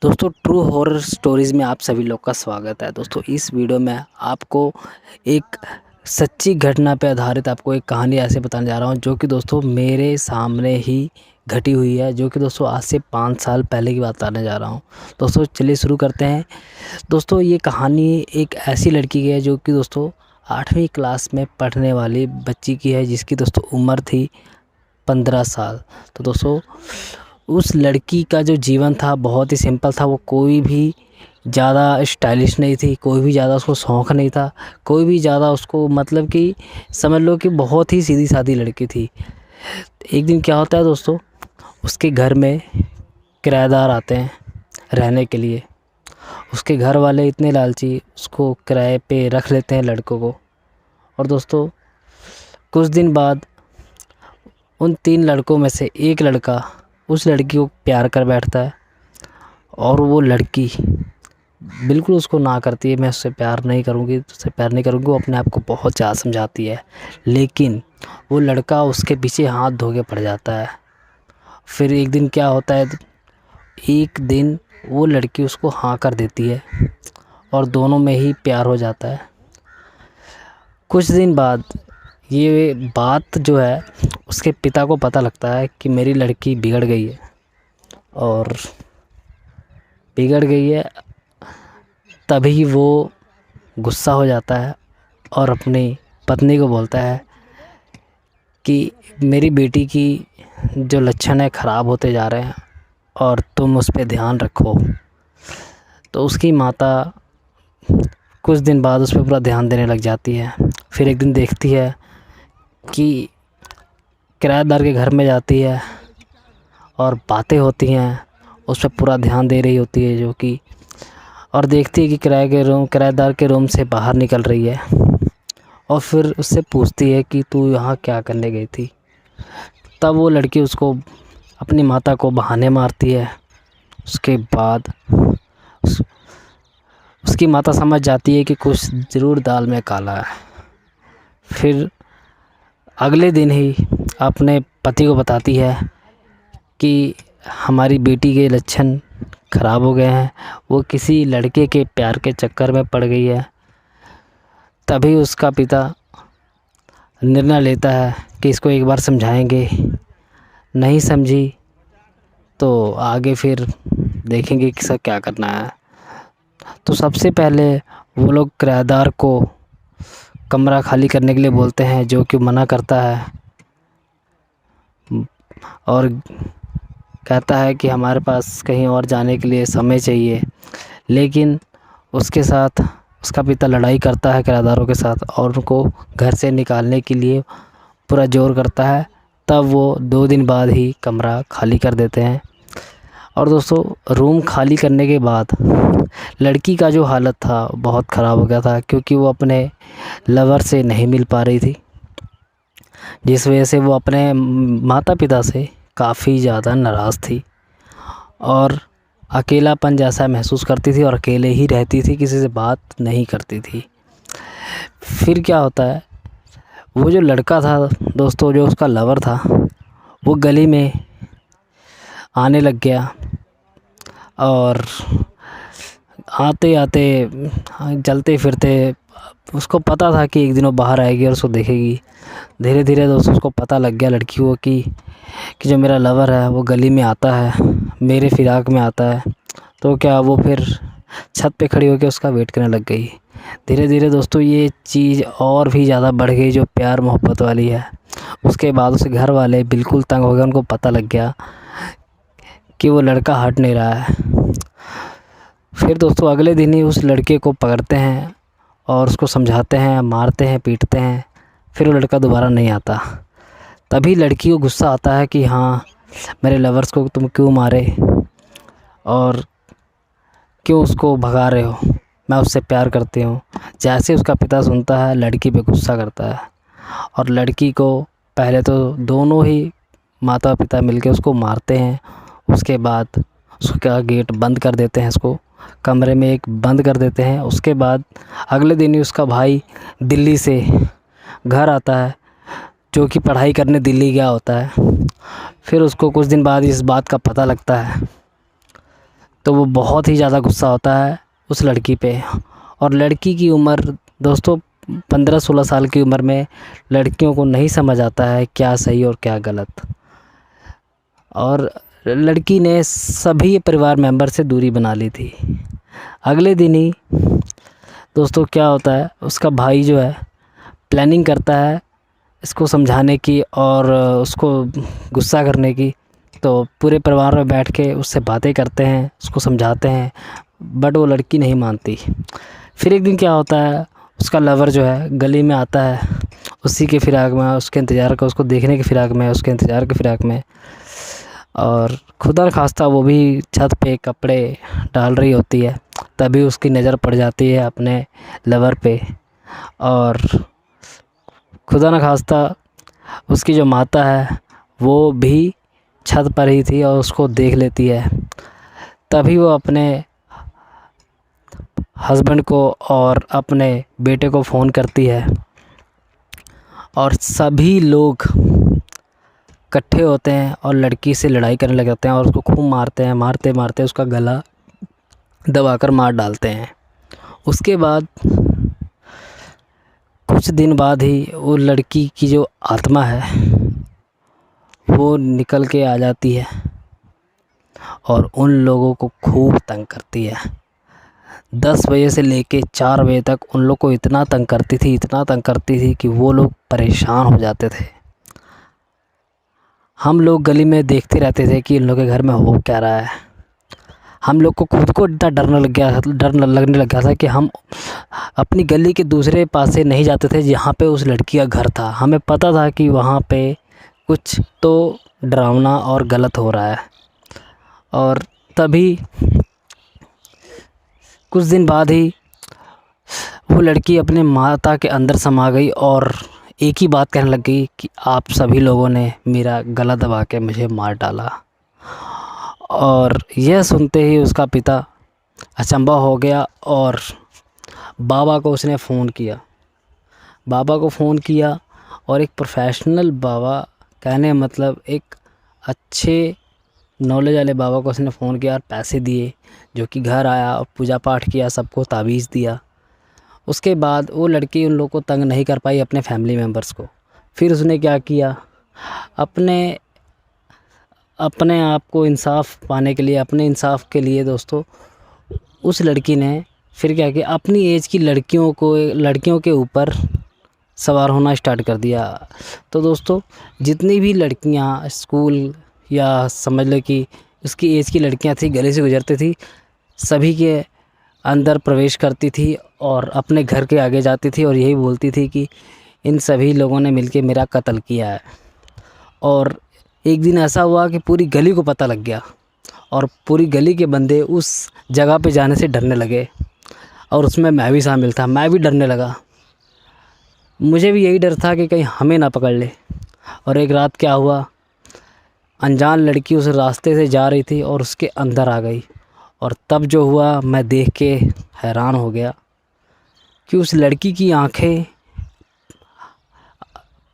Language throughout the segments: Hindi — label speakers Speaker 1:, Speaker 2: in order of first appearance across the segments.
Speaker 1: दोस्तों ट्रू हॉरर स्टोरीज़ में आप सभी लोग का स्वागत है। दोस्तों इस वीडियो में आपको एक सच्ची घटना पे आधारित आपको एक कहानी ऐसे बताने जा रहा हूँ जो कि दोस्तों मेरे सामने ही घटी हुई है, जो कि दोस्तों आज से 5 साल पहले की बात बताने जा रहा हूँ। दोस्तों चलिए शुरू करते हैं। दोस्तों ये कहानी एक ऐसी लड़की की है जो कि दोस्तों 8वीं क्लास में पढ़ने वाली बच्ची की है, जिसकी दोस्तों उम्र थी 15 साल। तो दोस्तों उस लड़की का जो जीवन था बहुत ही सिंपल था। वो कोई भी ज़्यादा स्टाइलिश नहीं थी, कोई भी ज़्यादा उसको शौक़ नहीं था, कोई भी ज़्यादा उसको मतलब कि समझ लो कि बहुत ही सीधी सादी लड़की थी। एक दिन क्या होता है दोस्तों, उसके घर में किराएदार आते हैं रहने के लिए। उसके घर वाले इतने लालची उसको किराए पे रख लेते हैं लड़कों को। और दोस्तों कुछ दिन बाद उन 3 लड़कों में से एक लड़का उस लड़की को प्यार कर बैठता है और वो लड़की बिल्कुल उसको ना करती है, मैं उससे प्यार नहीं करूँगी, उससे प्यार नहीं करूँगी। वो अपने आप को बहुत ज़्यादा समझाती है, लेकिन वो लड़का उसके पीछे हाथ धो के पड़ जाता है। फिर एक दिन क्या होता है, एक दिन वो लड़की उसको हाँ कर देती है और दोनों में ही प्यार हो जाता है। कुछ दिन बाद ये बात जो है उसके पिता को पता लगता है कि मेरी लड़की बिगड़ गई है और बिगड़ गई है। तभी वो गुस्सा हो जाता है और अपनी पत्नी को बोलता है कि मेरी बेटी की जो लक्षण है ख़राब होते जा रहे हैं और तुम उस पर ध्यान रखो। तो उसकी माता कुछ दिन बाद उस पर पूरा ध्यान देने लग जाती है। फिर एक दिन देखती है कि किराएदार के घर में जाती है और बातें होती हैं, उस पर पूरा ध्यान दे रही होती है जो कि, और देखती है कि किराएदार के रूम से बाहर निकल रही है और फिर उससे पूछती है कि तू यहाँ क्या करने गई थी। तब वो लड़की उसको अपनी माता को बहाने मारती है। उसके बाद उसकी माता समझ जाती है कि कुछ ज़रूर दाल में काला है। फिर अगले दिन ही अपने पति को बताती है कि हमारी बेटी के लक्षण ख़राब हो गए हैं, वो किसी लड़के के प्यार के चक्कर में पड़ गई है। तभी उसका पिता निर्णय लेता है कि इसको एक बार समझाएंगे, नहीं समझी तो आगे फिर देखेंगे कि सब क्या करना है। तो सबसे पहले वो लोग किराएदार को कमरा खाली करने के लिए बोलते हैं, जो कि मना करता है और कहता है कि हमारे पास कहीं और जाने के लिए समय चाहिए। लेकिन उसके साथ उसका पिता लड़ाई करता है किराएदारों के साथ और उनको घर से निकालने के लिए पूरा ज़ोर करता है। तब वो 2 दिन बाद ही कमरा खाली कर देते हैं। और दोस्तों रूम खाली करने के बाद लड़की का जो हालत था बहुत ख़राब हो गया था, क्योंकि वो अपने लवर से नहीं मिल पा रही थी, जिस वजह से वो अपने माता पिता से काफ़ी ज़्यादा नाराज़ थी और अकेलापन जैसा महसूस करती थी और अकेले ही रहती थी, किसी से बात नहीं करती थी। फिर क्या होता है, वो जो लड़का था दोस्तों, जो उसका लवर था, वो गली में आने लग गया और आते आते चलते फिरते उसको पता था कि एक दिन वो बाहर आएगी और उसको देखेगी। धीरे धीरे दोस्तों उसको पता लग गया लड़की को कि जो मेरा लवर है वो गली में आता है, मेरे फिराक में आता है। तो क्या वो फिर छत पे खड़ी होकर उसका वेट करने लग गई। धीरे धीरे दोस्तों ये चीज़ और भी ज़्यादा बढ़ गई, जो प्यार मोहब्बत वाली है। उसके बाद उसके घर वाले बिल्कुल तंग हो गए, उनको पता लग गया कि वो लड़का हट नहीं रहा है। फिर दोस्तों अगले दिन ही उस लड़के को पकड़ते हैं और उसको समझाते हैं, मारते हैं, पीटते हैं। फिर वो लड़का दोबारा नहीं आता। तभी लड़की को गुस्सा आता है कि हाँ, मेरे लवर्स को तुम क्यों मारे और क्यों उसको भगा रहे हो, मैं उससे प्यार करती हूँ। जैसे उसका पिता सुनता है लड़की पे गुस्सा करता है और लड़की को पहले तो दोनों ही माता पिता मिलके उसको मारते हैं। उसके बाद उसका गेट बंद कर देते हैं, उसको कमरे में एक बंद कर देते हैं। उसके बाद अगले दिन ही उसका भाई दिल्ली से घर आता है, जो कि पढ़ाई करने दिल्ली गया होता है। फिर उसको कुछ दिन बाद इस बात का पता लगता है। तो वो बहुत ही ज़्यादा गुस्सा होता है उस लड़की पे। और लड़की की उम्र दोस्तों 15-16 साल की उम्र में लड़कियों को नहीं समझ आता है क्या सही और क्या गलत। और लड़की ने सभी परिवार मेंबर से दूरी बना ली थी। अगले दिन ही दोस्तों क्या होता है, उसका भाई जो है प्लानिंग करता है इसको समझाने की और उसको गुस्सा करने की। तो पूरे परिवार में बैठ के उससे बातें करते हैं, उसको समझाते हैं, बट वो लड़की नहीं मानती। फिर एक दिन क्या होता है, उसका लवर जो है गली में आता है, उसी के फिराक में, उसके इंतज़ार का, उसको देखने के फिराक में, उसके इंतज़ार के फिराक में। और खुदा न खास्ता वो भी छत पे कपड़े डाल रही होती है, तभी उसकी नज़र पड़ जाती है अपने लवर पे। और खुदा न खास्ता उसकी जो माता है वो भी छत पर ही थी और उसको देख लेती है। तभी वो अपने हस्बैंड को और अपने बेटे को फ़ोन करती है और सभी लोग इकट्ठे होते हैं और लड़की से लड़ाई करने लग जाते हैं और उसको खूब मारते हैं, मारते मारते उसका गला दबाकर मार डालते हैं। उसके बाद कुछ दिन बाद ही वो लड़की की जो आत्मा है वो निकल के आ जाती है और उन लोगों को खूब तंग करती है। 10 बजे से लेके 4 बजे तक उन लोग को इतना तंग करती थी, इतना तंग करती थी कि वो लोग परेशान हो जाते थे। हम लोग गली में देखते रहते थे कि इन लोगों के घर में हो क्या रहा है। हम लोग को खुद को इतना डर लगने लग गया था कि हम अपनी गली के दूसरे पासे नहीं जाते थे जहाँ पे उस लड़की का घर था। हमें पता था कि वहाँ पे कुछ तो डरावना और गलत हो रहा है। और तभी कुछ दिन बाद ही वो लड़की अपने माता के अंदर समा गई और एक ही बात कहने लग गई कि आप सभी लोगों ने मेरा गला दबा के मुझे मार डाला। और यह सुनते ही उसका पिता अचंभा हो गया और बाबा को उसने फ़ोन किया। बाबा को फ़ोन किया और एक प्रोफेशनल बाबा, कहने मतलब एक अच्छे नॉलेज वाले बाबा को उसने फ़ोन किया और पैसे दिए, जो कि घर आया और पूजा पाठ किया, सबको ताबीज़ दिया। उसके बाद वो लड़की उन लोगों को तंग नहीं कर पाई, अपने फैमिली मेम्बर्स को। फिर उसने क्या किया, अपने अपने आप को इंसाफ़ पाने के लिए, अपने इंसाफ़ के लिए दोस्तों, उस लड़की ने फिर क्या किया, अपनी एज की लड़कियों के ऊपर सवार होना स्टार्ट कर दिया। तो दोस्तों जितनी भी लड़कियां स्कूल या समझ लो कि उसकी एज की लड़कियां थी, गली से गुजरती थी, सभी के अंदर प्रवेश करती थी और अपने घर के आगे जाती थी और यही बोलती थी कि इन सभी लोगों ने मिलके मेरा कत्ल किया है। और एक दिन ऐसा हुआ कि पूरी गली को पता लग गया और पूरी गली के बंदे उस जगह पे जाने से डरने लगे और उसमें मैं भी शामिल था। मैं भी डरने लगा, मुझे भी यही डर था कि कहीं हमें ना पकड़ ले। और एक रात क्या हुआ, अनजान लड़की उस रास्ते से जा रही थी और उसके अंदर आ गई। और तब जो हुआ मैं देख के हैरान हो गया कि उस लड़की की आंखें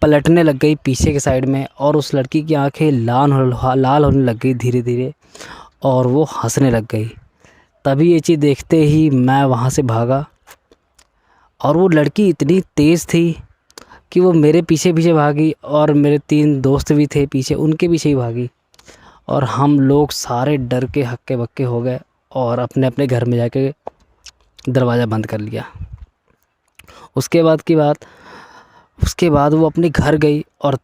Speaker 1: पलटने लग गई पीछे के साइड में और उस लड़की की आंखें लाल होने लग गई धीरे धीरे और वो हंसने लग गई। तभी ये चीज़ देखते ही मैं वहाँ से भागा और वो लड़की इतनी तेज़ थी कि वो मेरे पीछे पीछे भागी और मेरे 3 दोस्त भी थे पीछे, उनके पीछे ही भागी। और हम लोग सारे डर के हक्के बक्के हो गए और अपने अपने घर में जाके दरवाज़ा बंद कर लिया। उसके बाद वो अपने घर गई और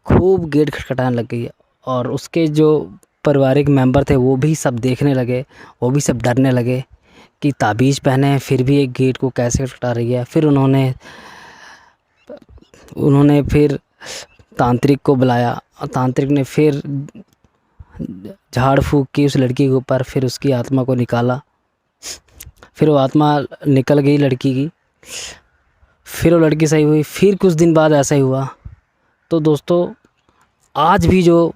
Speaker 1: खूब गेट खटखटाने लग गई और उसके जो पारिवारिक मेंबर थे वो भी सब देखने लगे, वो भी सब डरने लगे कि ताबीज़ पहने हैं फिर भी एक गेट को कैसे खटखटा रही है। फिर उन्होंने फिर तांत्रिक को बुलाया और तांत्रिक ने फिर झाड़ फूँक की उस लड़की के ऊपर, फिर उसकी आत्मा को निकाला। फिर वो आत्मा निकल गई लड़की की, फिर वो लड़की सही हुई। फिर कुछ दिन बाद ऐसा ही हुआ। तो दोस्तों आज भी जो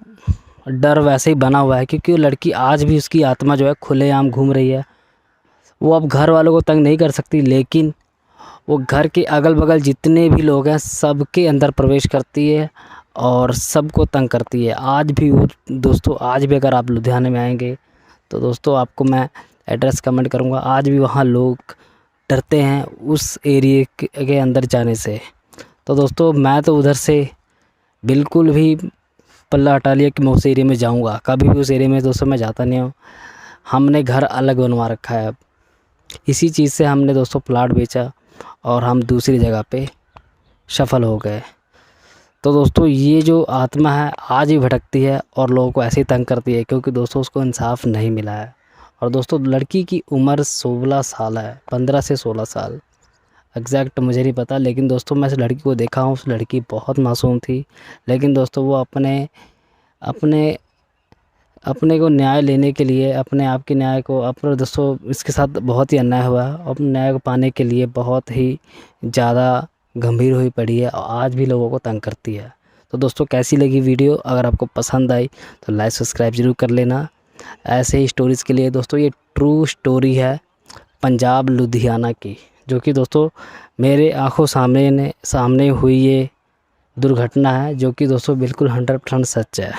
Speaker 1: डर वैसे ही बना हुआ है, क्योंकि वो लड़की आज भी, उसकी आत्मा जो है खुलेआम घूम रही है। वो अब घर वालों को तंग नहीं कर सकती, लेकिन वो घर के अगल बगल जितने भी लोग हैं सबके अंदर प्रवेश करती है और सबको तंग करती है। आज भी वो दोस्तों, आज भी अगर आप लुधियाने में आएंगे तो दोस्तों आपको मैं एड्रेस कमेंट करूँगा। आज भी वहाँ लोग डरते हैं उस एरिए के अंदर जाने से। तो दोस्तों मैं तो उधर से बिल्कुल भी पल्ला हटा लिया कि मैं उस एरिया में जाऊँगा। कभी भी उस एरिया में दोस्तों मैं जाता नहीं हूँ। हमने घर अलग बनवा रखा है अब। इसी चीज़ से हमने दोस्तों प्लाट बेचा और हम दूसरी जगह पे सफल हो गए। तो दोस्तों ये जो आत्मा है आज भी भटकती है और लोगों को ऐसे ही तंग करती है, क्योंकि दोस्तों उसको इंसाफ नहीं मिला है। और दोस्तों लड़की की उम्र 16 साल है, 15 से 16 साल एग्जैक्ट मुझे नहीं पता, लेकिन दोस्तों मैं इस लड़की को देखा हूँ। उस लड़की बहुत मासूम थी, लेकिन दोस्तों वो अपने अपने अपने को न्याय लेने के लिए, अपने आप के न्याय को, अपने दोस्तों इसके साथ बहुत ही अन्याय हुआ है। अपने न्याय को पाने के लिए बहुत ही ज़्यादा गंभीर हुई पड़ी है और आज भी लोगों को तंग करती है। तो दोस्तों कैसी लगी वीडियो? अगर आपको पसंद आई तो लाइक सब्सक्राइब ज़रूर कर लेना ऐसे ही स्टोरीज़ के लिए। दोस्तों ये ट्रू स्टोरी है पंजाब लुधियाना की, जो कि दोस्तों मेरे आँखों सामने हुई ये दुर्घटना है, जो कि दोस्तों बिल्कुल 100% सच है।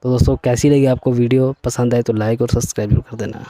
Speaker 1: तो दोस्तों कैसी लगी आपको वीडियो? पसंद आए तो लाइक और सब्सक्राइब कर देना।